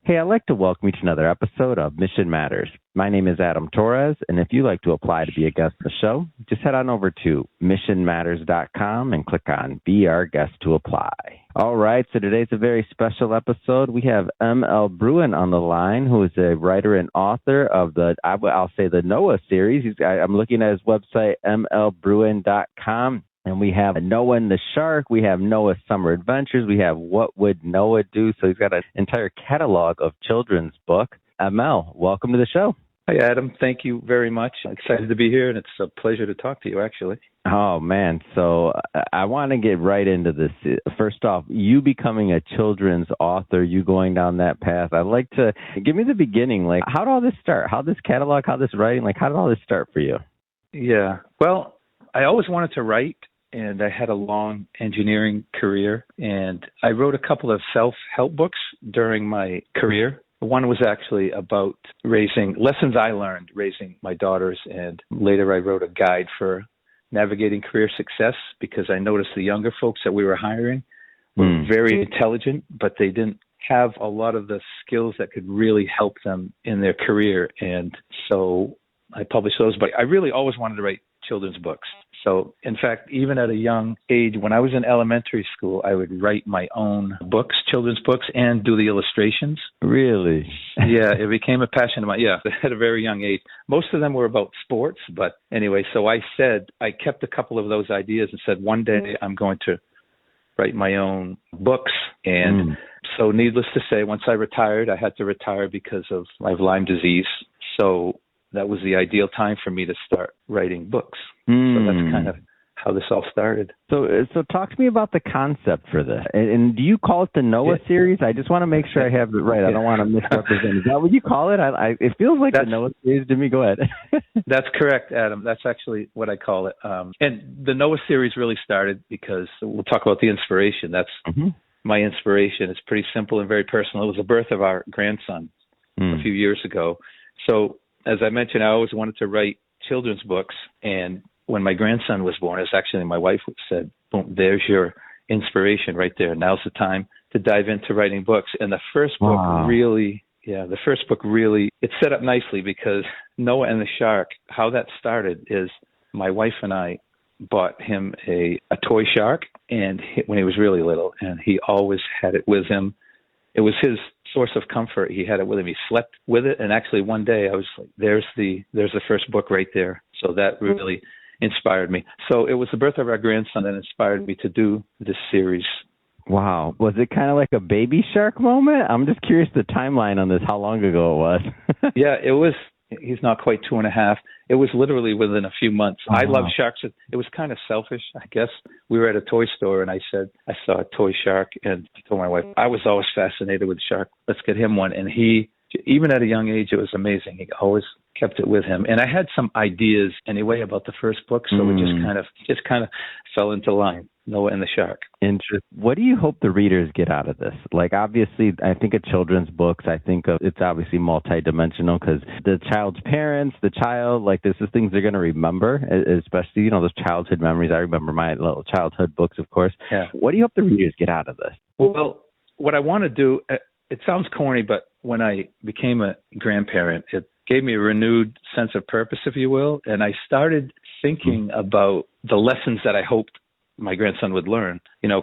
Hey, I'd like to welcome you to another episode of Mission Matters. My name is Adam Torres, and if you'd like to apply to be a guest on the show, just head on over to missionmatters.com and click on Be Our Guest to apply. All right, so today's a very special episode. We have M.L. Bruin on the line, who is a writer and author of I'll say the Noah series. I'm looking at his website, mlbruin.com. And we have Noah and the Shark. We have Noah's Summer Adventures. We have What Would Noah Do? So he's got an entire catalog of children's book. Mel, welcome to the show. Hi, Adam. Thank you very much. I'm excited to be here, and it's a pleasure to talk to you, actually. Oh, man. So I want to get right into this. First off, you becoming a children's author, you going down that path. I'd like to give me the beginning. Like, how did all this start? How this catalog, how this writing, how did all this start for you? Yeah. Well, I always wanted to write. And I had a long engineering career, and I wrote a couple of self-help books during my career. One was actually about lessons I learned raising my daughters, and later I wrote a guide for navigating career success because I noticed the younger folks that we were hiring were very intelligent, but they didn't have a lot of the skills that could really help them in their career. And so I published those, but I really always wanted to write children's books. So, in fact, even at a young age, when I was in elementary school, I would write my own books, children's books, and do the illustrations. Really? Yeah, it became a passion of mine. Yeah, at a very young age. Most of them were about sports, but anyway, so I kept a couple of those ideas and said, one day I'm going to write my own books. And so needless to say, once I retired, I had to retire because of my Lyme disease. So that was the ideal time for me to start writing books. So that's kind of how this all started. So talk to me about the concept for this. And do you call it the Noah series? I just want to make sure I have it right. I don't want to misrepresent. Is that what you call it? It feels like the Noah series to me. Go ahead. That's correct, Adam. That's actually what I call it. And the Noah series really started because we'll talk about the inspiration. That's my inspiration. It's pretty simple and very personal. It was the birth of our grandson a few years ago. So as I mentioned, I always wanted to write children's books, and when my grandson was born, it's actually my wife said, boom, there's your inspiration right there. Now's the time to dive into writing books. And the first book really, it's set up nicely because Noah and the Shark, how that started is my wife and I bought him a toy shark and when he was really little, and he always had it with him. It was his source of comfort. He had it with him. He slept with it. And actually one day I was like, there's the first book right there. So that really inspired me. So it was the birth of our grandson that inspired me to do this series. Wow. Was it kind of like a baby shark moment? I'm just curious the timeline on this, how long ago it was. Yeah, it was. He's not quite 2.5. It was literally within a few months. I love sharks. It was kind of selfish, I guess. We were at a toy store, and I said, I saw a toy shark, and I told my wife, I was always fascinated with shark. Let's get him one. And he, even at a young age, it was amazing. He always kept it with him. And I had some ideas anyway about the first book, so it just kind of fell into line. Noah and the Shark. Interesting. What do you hope the readers get out of this? Obviously, I think of children's books. I think of it's obviously multidimensional because the child's parents, the child, this is things they're going to remember, especially, those childhood memories. I remember my little childhood books, of course. Yeah. What do you hope the readers get out of this? Well, what I want to do, it sounds corny, but when I became a grandparent, it gave me a renewed sense of purpose, if you will. And I started thinking about the lessons that I hoped my grandson would learn,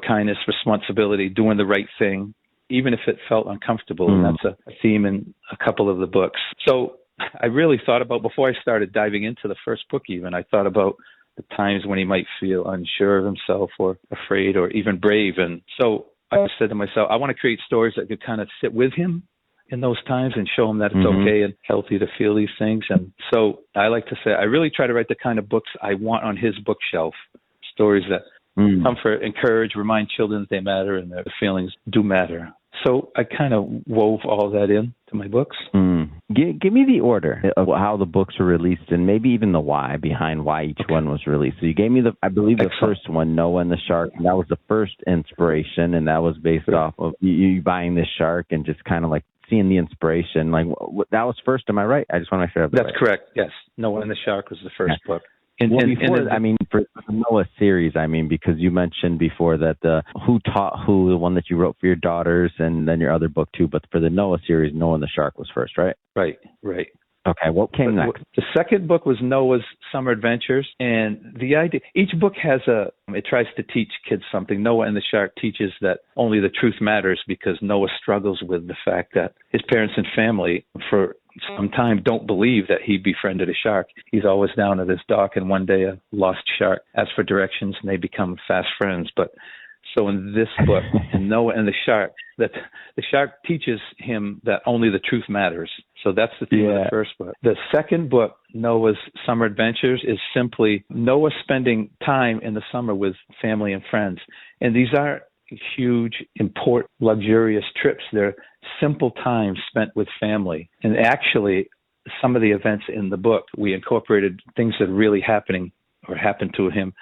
kindness, responsibility, doing the right thing, even if it felt uncomfortable. And that's a theme in a couple of the books. So I really thought about, before I started diving into the first book even, I thought about the times when he might feel unsure of himself or afraid or even brave. And so I said to myself, I want to create stories that could kind of sit with him in those times and show him that it's okay and healthy to feel these things. And so I like to say, I really try to write the kind of books I want on his bookshelf, stories that comfort, encourage, remind children that they matter and their feelings do matter. So I kind of wove all that in to my books. Give me the order of how the books were released and maybe even the why behind why each one was released. So you gave me I believe the first one, Noah and the Shark, and that was the first inspiration, and that was based off of you buying this shark and just kind of seeing the inspiration. That was first, am I right? I just want to make sure I have That's correct, yes. Noah and the Shark was the first book. For the Noah series, because you mentioned before that the Who Taught Who, the one that you wrote for your daughters, and then your other book too. But for the Noah series, Noah and the Shark was first, right? Right. Okay, what came next? The second book was Noah's Summer Adventures, and the idea, each book it tries to teach kids something. Noah and the Shark teaches that only the truth matters, because Noah struggles with the fact that his parents and family for some time don't believe that he befriended a shark. He's always down at his dock, and one day a lost shark asks for directions, and they become fast friends. So in this book, in Noah and the Shark, that the shark teaches him that only the truth matters. So that's the theme of the first book. The second book, Noah's Summer Adventures, is simply Noah spending time in the summer with family and friends. And these aren't huge, important, luxurious trips. They're simple times spent with family. And actually, some of the events in the book, we incorporated things that are really happened to him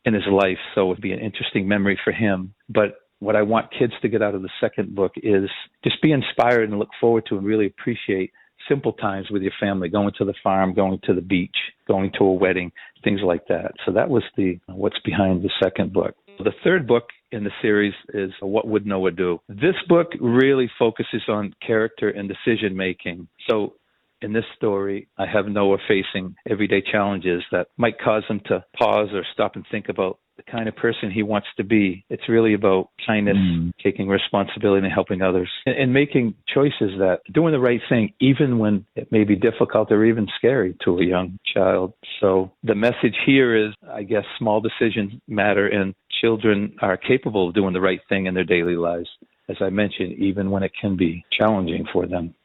in his life, so it would be an interesting memory for him. But what I want kids to get out of the second book is just be inspired and look forward to and really appreciate simple times with your family, going to the farm, going to the beach, going to a wedding, things like that. So that was what's behind the second book. The third book in the series is What Would Noah Do? This book really focuses on character and decision making. So in this story, I have Noah facing everyday challenges that might cause him to pause or stop and think about the kind of person he wants to be. It's really about kindness, taking responsibility and helping others, and making choices that doing the right thing, even when it may be difficult or even scary to a young child. So the message here is, I guess, small decisions matter, and children are capable of doing the right thing in their daily lives, as I mentioned, even when it can be challenging for them.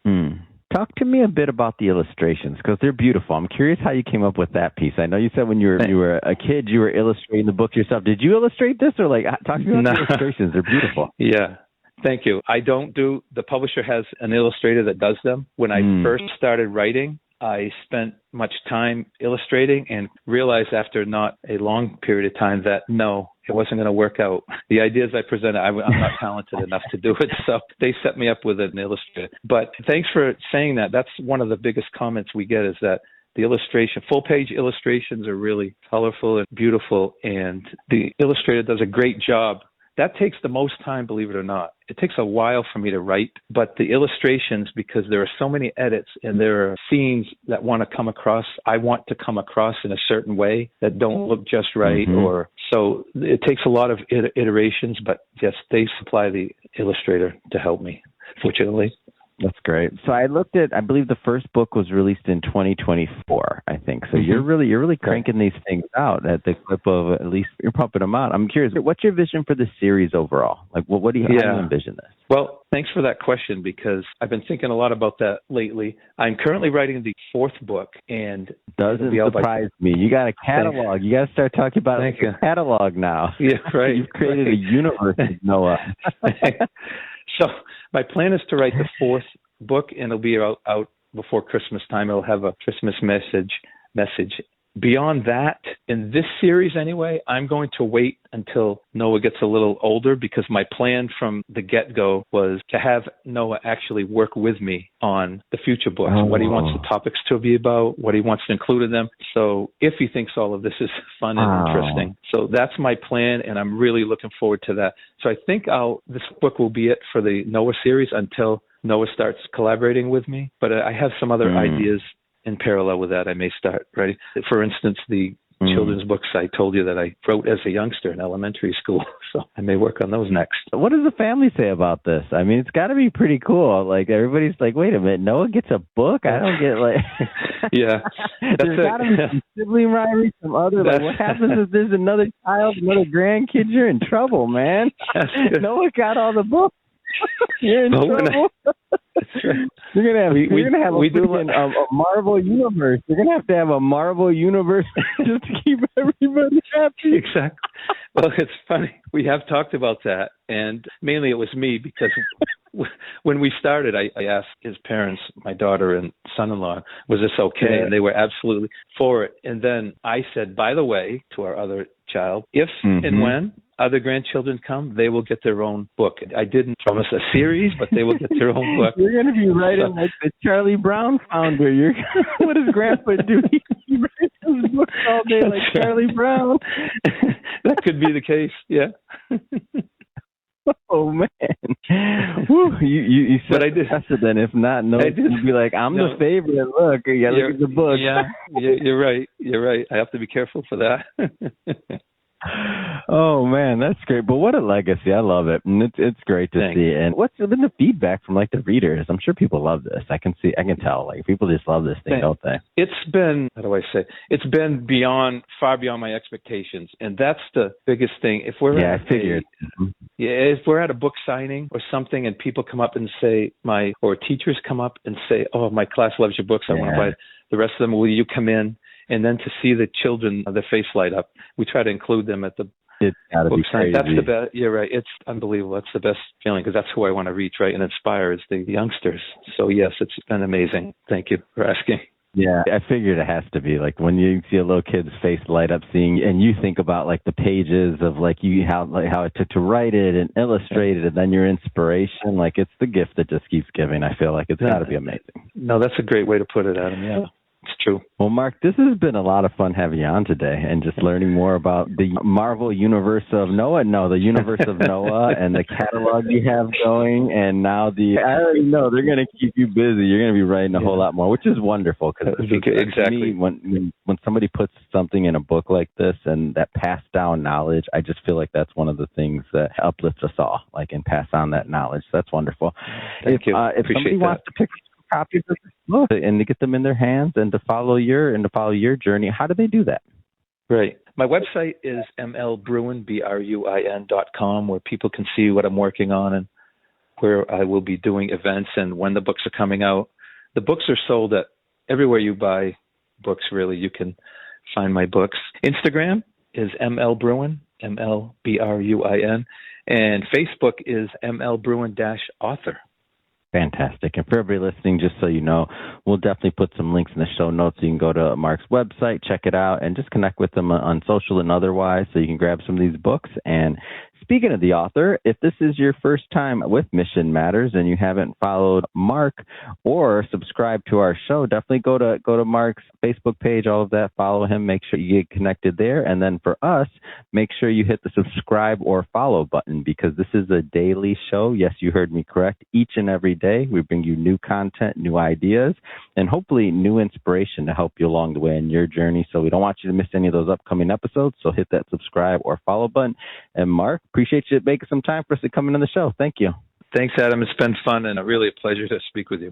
Talk to me a bit about the illustrations, because they're beautiful. I'm curious how you came up with that piece. I know you said when you were a kid, you were illustrating the book yourself. Did you illustrate this, or talk to me about the illustrations? They're beautiful. Yeah. Thank you. The publisher has an illustrator that does them. When I first started writing, I spent much time illustrating and realized after not a long period of time that no, it wasn't going to work out. The ideas I presented, I'm not talented enough to do it, so they set me up with an illustrator. But thanks for saying that. That's one of the biggest comments we get, is that the full-page illustrations are really colorful and beautiful, and the illustrator does a great job. That takes the most time, believe it or not. It takes a while for me to write, but the illustrations, because there are so many edits and there are scenes that I want to come across in a certain way that don't look just right, so it takes a lot of iterations, but yes, they supply the illustrator to help me, fortunately. That's great. So I believe the first book was released in 2024, I think. So you're really cranking these things out at the clip of, at least you're pumping them out. I'm curious, what's your vision for the series overall? How do you envision this? Well, thanks for that question, because I've been thinking a lot about that lately. I'm currently writing the fourth book, and doesn't surprise me. You got a catalog. Thanks. You got to start talking about a catalog now. Yeah, right. You've created a universe of Noah. So my plan is to write the fourth book, and it'll be out before Christmas time. It'll have a Christmas message. Beyond that, in this series anyway, I'm going to wait until Noah gets a little older, because my plan from the get-go was to have Noah actually work with me on the future books, what he wants the topics to be about, what he wants to include in them. So if he thinks all of this is fun and interesting. So that's my plan, and I'm really looking forward to that. So I think this book will be it for the Noah series until Noah starts collaborating with me. But I have some other ideas in parallel with that I may start writing. For instance, the children's books I told you that I wrote as a youngster in elementary school. So I may work on those next. What does the family say about this? I mean, it's got to be pretty cool. Everybody's like, wait a minute, Noah gets a book? I don't get Yeah. There's got to be some sibling rivalry, some other, what happens if there's another child, another grandkid? You're in trouble, man. Noah got all the books. You're in trouble. You're gonna have a Marvel universe. You're gonna have to have a Marvel universe just to keep everybody happy. Exactly. Well, it's funny. We have talked about that, and mainly it was me, because when we started, I asked his parents, my daughter and son-in-law, was this okay? And they were absolutely for it. And then I said, by the way, to our other child, if and when other grandchildren come, they will get their own book. I didn't promise a series, but they will get their own book. You're going to be writing like the Charlie Brown founder. What does Grandpa do? He writes his books all day like Charlie Brown. That could be the case, yeah. Oh, man. Whew, you said I did. Precedent. If not, you'd be like, I'm the favorite. Look, look at the book. Yeah, you're right. You're right. I have to be careful for that. Oh, man, that's great. But what a legacy. I love it. And it's great to see. And what's been the feedback from like the readers? I'm sure people love this. I can tell. Like people just love this thing, don't they? It's been, how do I say? It's been far beyond my expectations. And that's the biggest thing. If we're if we're at a book signing or something and people come up and say, or teachers come up and say, oh, my class loves your books. I want to buy the rest of them. Will you come in? And then to see the children, their face light up, we try to include them at the book sign. That's the best. You're right. It's unbelievable. That's the best feeling because that's who I want to reach, right, and inspire is the youngsters. So, yes, it's been amazing. Thank you for asking. Yeah, I figured it has to be like when you see a little kid's face light up seeing, and you think about like the pages of like how it took to write it and illustrate it, and then your inspiration. Like it's the gift that just keeps giving. I feel like it's got to be amazing. No, that's a great way to put it, Adam. Yeah. It's true. Well, Mark, this has been a lot of fun having you on today and just learning more about the Marvel universe of Noah. No, the universe of Noah and the catalog you have going. And now I already know they're going to keep you busy. You're going to be writing a whole lot more, which is wonderful. Because exactly. When somebody puts something in a book like this and that passed down knowledge, I just feel like that's one of the things that uplifts us all, like, and pass on that knowledge. So that's wonderful. Thank you. If somebody wants to pick copies of this book and to get them in their hands and to follow your journey, how do they do that? Right. My website is mlbruin, BRUIN.com, where people can see what I'm working on and where I will be doing events and when the books are coming out. The books are sold at everywhere you buy books, really. You can find my books. Instagram is mlbruin, MLBRUIN, and Facebook is mlbruin-author. Fantastic. And for everybody listening, just so you know, we'll definitely put some links in the show notes. You can go to Mark's website, check it out, and just connect with them on social and otherwise so you can grab some of these books. And speaking of the author, if this is your first time with Mission Matters and you haven't followed Mark or subscribed to our show, definitely go to Mark's Facebook page, all of that, follow him, make sure you get connected there. And then for us, make sure you hit the subscribe or follow button because this is a daily show. Yes, you heard me correct. Each and every day, we bring you new content, new ideas, and hopefully new inspiration to help you along the way in your journey. So we don't want you to miss any of those upcoming episodes. So hit that subscribe or follow button. And Mark, appreciate you making some time for us to come in on the show. Thank you. Thanks, Adam. It's been fun and really a pleasure to speak with you.